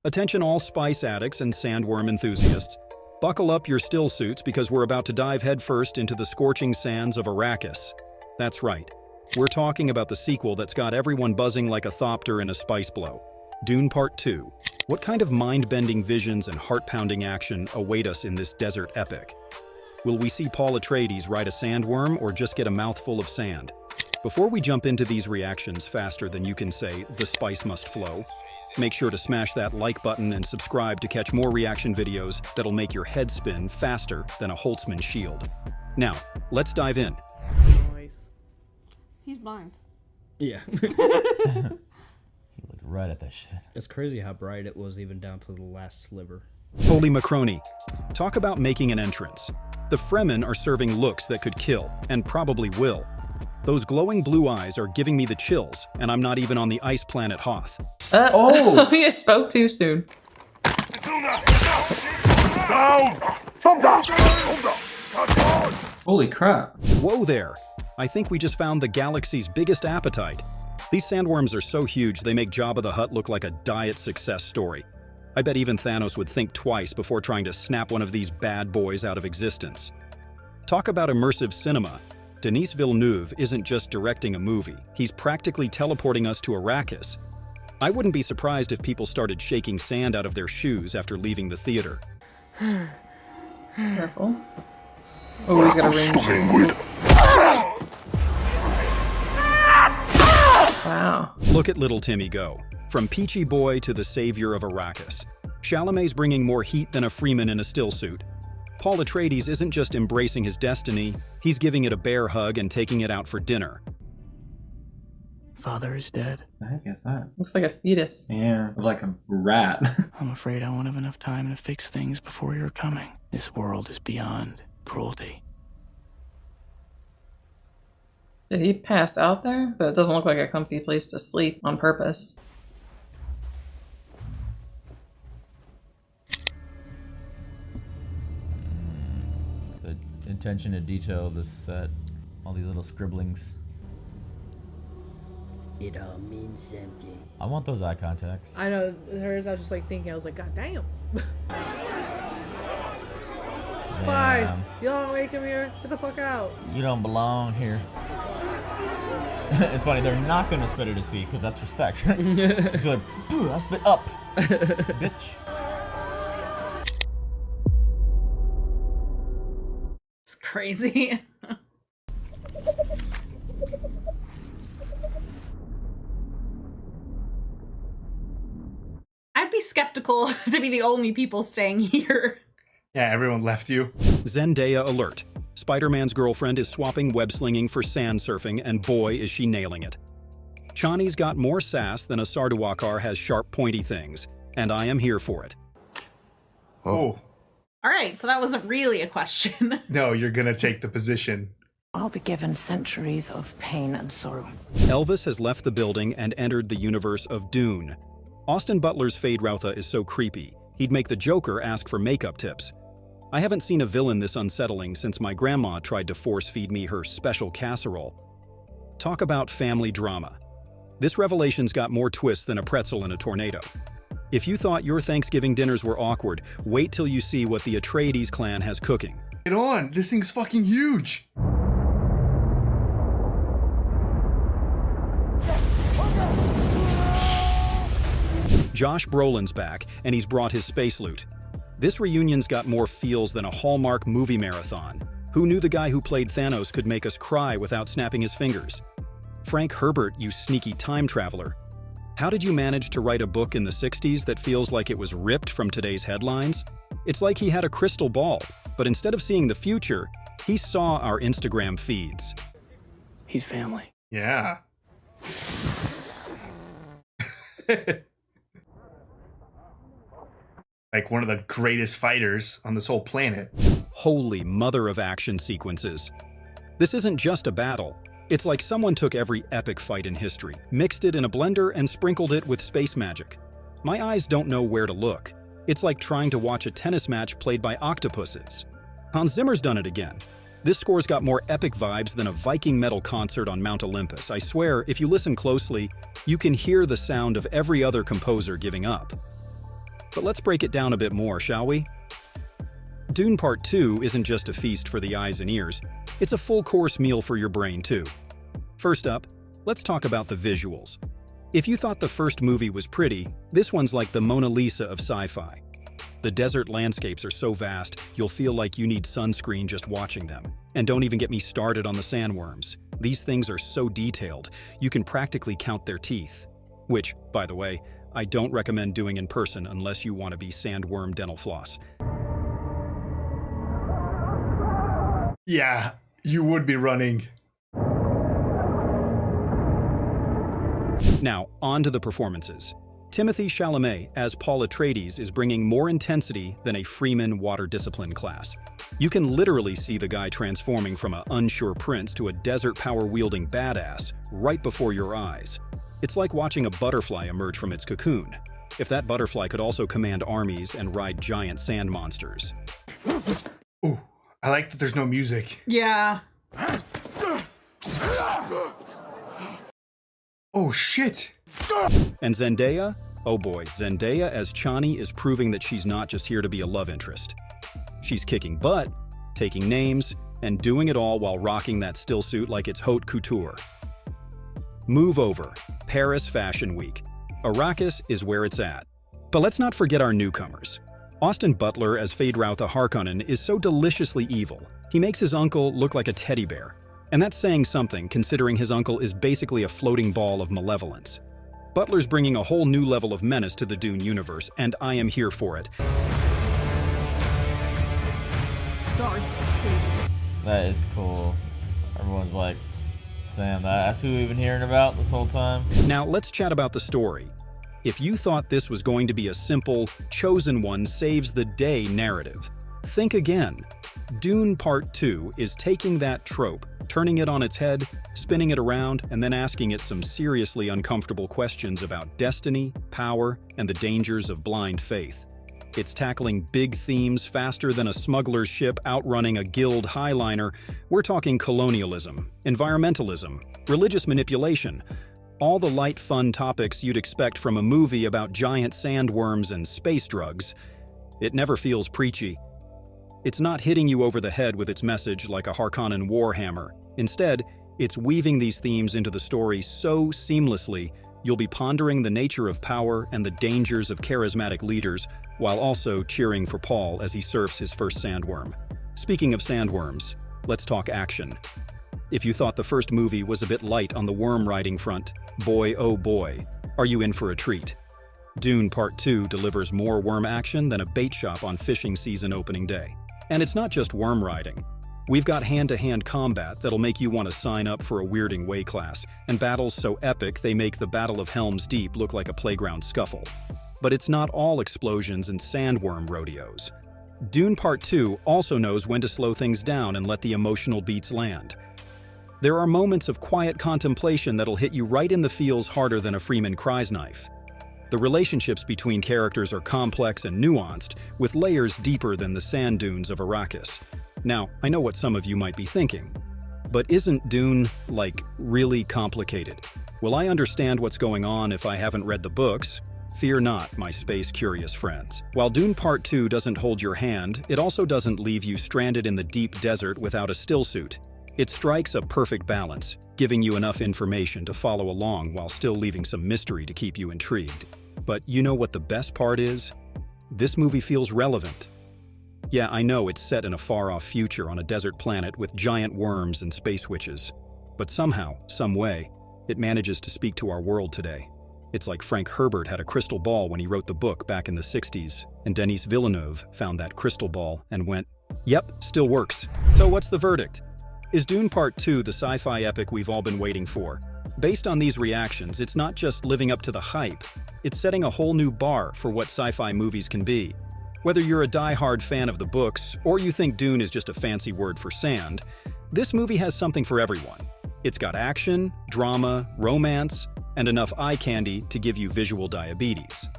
Attention all spice addicts and sandworm enthusiasts. Buckle up your still suits because we're about to dive headfirst into the scorching sands of Arrakis. That's right. We're talking about the sequel that's got everyone buzzing like a thopter in a spice blow. Dune Part Two. What kind of mind-bending visions and heart-pounding action await us in this desert epic? Will we see Paul Atreides ride a sandworm or just get a mouthful of sand? Before we jump into these reactions faster than you can say, the spice must flow, make sure to smash that like button and subscribe to catch more reaction videos that'll make your head spin faster than a Holtzman shield. Now, let's dive in. He's blind. Yeah. He looked right at that shit. It's crazy how bright it was even down to the last sliver. Holy Macroni. Talk about making an entrance. The Fremen are serving looks that could kill, and probably will. Those glowing blue eyes are giving me the chills, and I'm not even on the ice planet Hoth. Oh! You spoke too soon. Holy crap. Whoa there! I think we just found the galaxy's biggest appetite. These sandworms are so huge they make Jabba the Hutt look like a diet success story. I bet even Thanos would think twice before trying to snap one of these bad boys out of existence. Talk about immersive cinema. Denis Villeneuve isn't just directing a movie, he's practically teleporting us to Arrakis. I wouldn't be surprised if people started shaking sand out of their shoes after leaving the theater. Careful. Oh, he's got a range. Wow. Look at little Timmy go. From peachy boy to the savior of Arrakis. Chalamet's bringing more heat than a Freeman in a still suit. Paul Atreides isn't just embracing his destiny, he's giving it a bear hug and taking it out for dinner. Father is dead. The heck is that? Looks like a fetus. Yeah, like a rat. I'm afraid I won't have enough time to fix things before you're coming. This world is beyond cruelty. Did he pass out there? That doesn't look like a comfy place to sleep on purpose. The attention to detail of this set. All these little scribblings. It all means something. I want those eye contacts. I know hers. I was just like thinking. I was like, God damn. Spies, Damn. you don't make him here. Get the fuck out. You don't belong here. It's funny, they're not gonna spit at his feet because that's respect. It's like, "Boo, I spit up, bitch." It's crazy. I'd be skeptical to be the only people staying here. Yeah, everyone left you. Zendaya alert. Spider-Man's girlfriend is swapping web-slinging for sand surfing, and boy is she nailing it. Chani's got more sass than a Sardaukar has sharp pointy things, and I am here for it. Oh. All right, so that wasn't really a question. No, you're gonna take the position. I'll be given centuries of pain and sorrow. Elvis has left the building and entered the universe of Dune. Austin Butler's Feyd-Rautha is so creepy, he'd make the Joker ask for makeup tips. I haven't seen a villain this unsettling since my grandma tried to force-feed me her special casserole. Talk about family drama. This revelation's got more twists than a pretzel in a tornado. If you thought your Thanksgiving dinners were awkward, wait till you see what the Atreides clan has cooking. Get on, this thing's fucking huge. Josh Brolin's back, and he's brought his space loot. This reunion's got more feels than a Hallmark movie marathon. Who knew the guy who played Thanos could make us cry without snapping his fingers? Frank Herbert, you sneaky time traveler. How did you manage to write a book in the 60s that feels like it was ripped from today's headlines? It's like he had a crystal ball, but instead of seeing the future, he saw our Instagram feeds. He's family. Yeah. Like one of the greatest fighters on this whole planet. Holy mother of action sequences. This isn't just a battle. It's like someone took every epic fight in history, mixed it in a blender, and sprinkled it with space magic. My eyes don't know where to look. It's like trying to watch a tennis match played by octopuses. Hans Zimmer's done it again. This score's got more epic vibes than a Viking metal concert on Mount Olympus. I swear, if you listen closely, you can hear the sound of every other composer giving up. But let's break it down a bit more, shall we? Dune Part 2 isn't just a feast for the eyes and ears, it's a full-course meal for your brain too. First up, let's talk about the visuals. If you thought the first movie was pretty, this one's like the Mona Lisa of sci-fi. The desert landscapes are so vast, you'll feel like you need sunscreen just watching them. And don't even get me started on the sandworms. These things are so detailed, you can practically count their teeth. Which, by the way, I don't recommend doing in person unless you want to be sandworm dental floss. Yeah, you would be running. Now, on to the performances. Timothée Chalamet as Paul Atreides is bringing more intensity than a Freeman water discipline class. You can literally see the guy transforming from an unsure prince to a desert power-wielding badass right before your eyes. It's like watching a butterfly emerge from its cocoon. If that butterfly could also command armies and ride giant sand monsters. Ooh, I like that there's no music. Yeah. Oh shit! And Zendaya? Oh boy, Zendaya as Chani is proving that she's not just here to be a love interest. She's kicking butt, taking names, and doing it all while rocking that stillsuit like it's haute couture. Move over. Paris Fashion Week. Arrakis is where it's at. But let's not forget our newcomers. Austin Butler as Feyd-Rautha Harkonnen is so deliciously evil. He makes his uncle look like a teddy bear. And that's saying something, considering his uncle is basically a floating ball of malevolence. Butler's bringing a whole new level of menace to the Dune universe, and I am here for it. That is cool. Everyone's like saying that's who we've been hearing about this whole time. Now let's chat about the story. If you thought this was going to be a simple, chosen one saves the day narrative, think again. Dune Part 2 is taking that trope, turning it on its head, spinning it around, and then asking it some seriously uncomfortable questions about destiny, power, and the dangers of blind faith. It's tackling big themes faster than a smuggler's ship outrunning a guild highliner. We're talking colonialism, environmentalism, religious manipulation, all the light, fun topics you'd expect from a movie about giant sandworms and space drugs. It never feels preachy. It's not hitting you over the head with its message like a Harkonnen warhammer. Instead, it's weaving these themes into the story so seamlessly, you'll be pondering the nature of power and the dangers of charismatic leaders, while also cheering for Paul as he surfs his first sandworm. Speaking of sandworms, let's talk action. If you thought the first movie was a bit light on the worm riding front, boy oh boy, are you in for a treat. Dune Part 2 delivers more worm action than a bait shop on fishing season opening day. And it's not just worm riding. We've got hand-to-hand combat that'll make you want to sign up for a Weirding Way class, and battles so epic they make the Battle of Helm's Deep look like a playground scuffle. But it's not all explosions and sandworm rodeos. Dune Part 2 also knows when to slow things down and let the emotional beats land. There are moments of quiet contemplation that'll hit you right in the feels harder than a Freeman Cry's knife. The relationships between characters are complex and nuanced, with layers deeper than the sand dunes of Arrakis. Now, I know what some of you might be thinking, but isn't Dune, like, really complicated? Will I understand what's going on if I haven't read the books? Fear not, my space-curious friends. While Dune Part 2 doesn't hold your hand, it also doesn't leave you stranded in the deep desert without a stillsuit. It strikes a perfect balance, giving you enough information to follow along while still leaving some mystery to keep you intrigued. But you know what the best part is? This movie feels relevant. Yeah, I know it's set in a far-off future on a desert planet with giant worms and space witches. But somehow, some way, it manages to speak to our world today. It's like Frank Herbert had a crystal ball when he wrote the book back in the 60s, and Denis Villeneuve found that crystal ball and went, "Yep, still works." So what's the verdict? Is Dune Part 2 the sci-fi epic we've all been waiting for? Based on these reactions, it's not just living up to the hype, it's setting a whole new bar for what sci-fi movies can be. Whether you're a die-hard fan of the books, or you think Dune is just a fancy word for sand, this movie has something for everyone. It's got action, drama, romance, and enough eye candy to give you visual diabetes.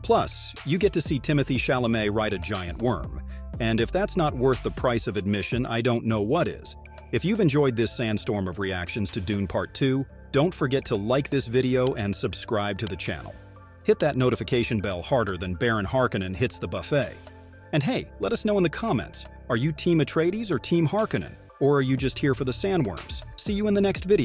Plus, you get to see Timothée Chalamet ride a giant worm. And if that's not worth the price of admission, I don't know what is. If you've enjoyed this sandstorm of reactions to Dune Part 2, don't forget to like this video and subscribe to the channel. Hit that notification bell harder than Baron Harkonnen hits the buffet. And hey, let us know in the comments, are you Team Atreides or Team Harkonnen? Or are you just here for the sandworms? See you in the next video.